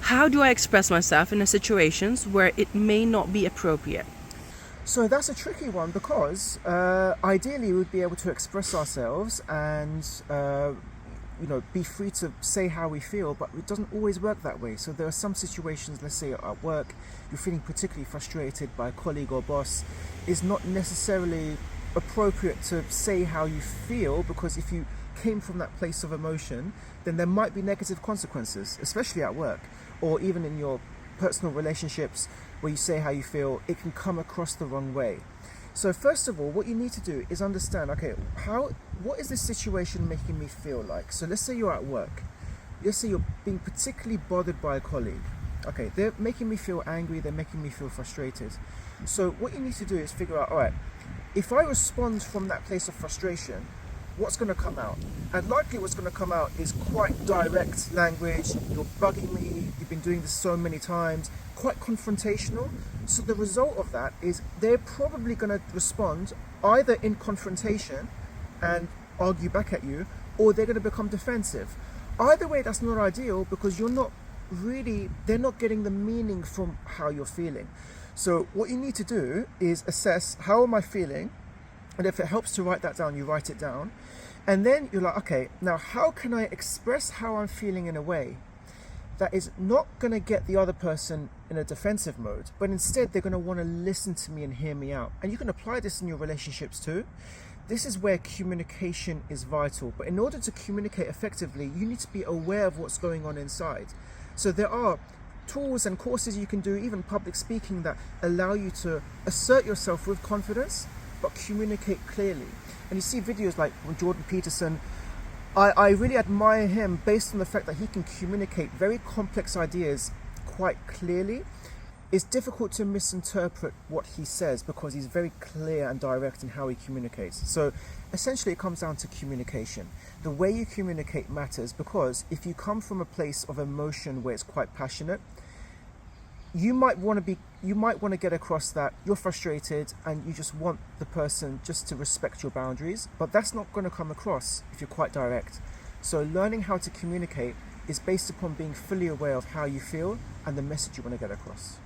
how do I express myself in situations where it may not be appropriate? So that's a tricky one because ideally we would be able to express ourselves and be free to say how we feel, but it doesn't always work that way. So there are some situations, let's say at work, you're feeling particularly frustrated by a colleague or boss. It's not necessarily appropriate to say how you feel, because if you came from that place of emotion, then there might be negative consequences, especially at work or even in your personal relationships where you say how you feel. It can come across the wrong way. So first of all, what you need to do is understand, okay, what is this situation making me feel like? So let's say you're at work. Let's say you're being particularly bothered by a colleague. Okay, they're making me feel angry, they're making me feel frustrated. So what you need to do is figure out, all right, if I respond from that place of frustration, what's going to come out? And likely what's going to come out is quite direct language. You're bugging me, you've been doing this so many times, quite confrontational. So the result of that is they're probably going to respond either in confrontation and argue back at you, or they're going to become defensive. Either way, that's not ideal, because they're not getting the meaning from how you're feeling. So what you need to do is assess, how am I feeling? And if it helps to write that down, you write it down. And then you're like, okay, now how can I express how I'm feeling in a way that is not going to get the other person in a defensive mode, but instead they're going to want to listen to me and hear me out. And you can apply this in your relationships too. This is where communication is vital. But in order to communicate effectively, you need to be aware of what's going on inside. So there are tools and courses you can do, even public speaking, that allow you to assert yourself with confidence, but communicate clearly. And you see videos like Jordan Peterson. I really admire him based on the fact that he can communicate very complex ideas quite clearly. It's difficult to misinterpret what he says because he's very clear and direct in how he communicates. So essentially it comes down to communication. The way you communicate matters, because if you come from a place of emotion where it's quite passionate, you might want to get across that you're frustrated and you just want the person just to respect your boundaries, but that's not going to come across if you're quite direct. So learning how to communicate is based upon being fully aware of how you feel and the message you want to get across.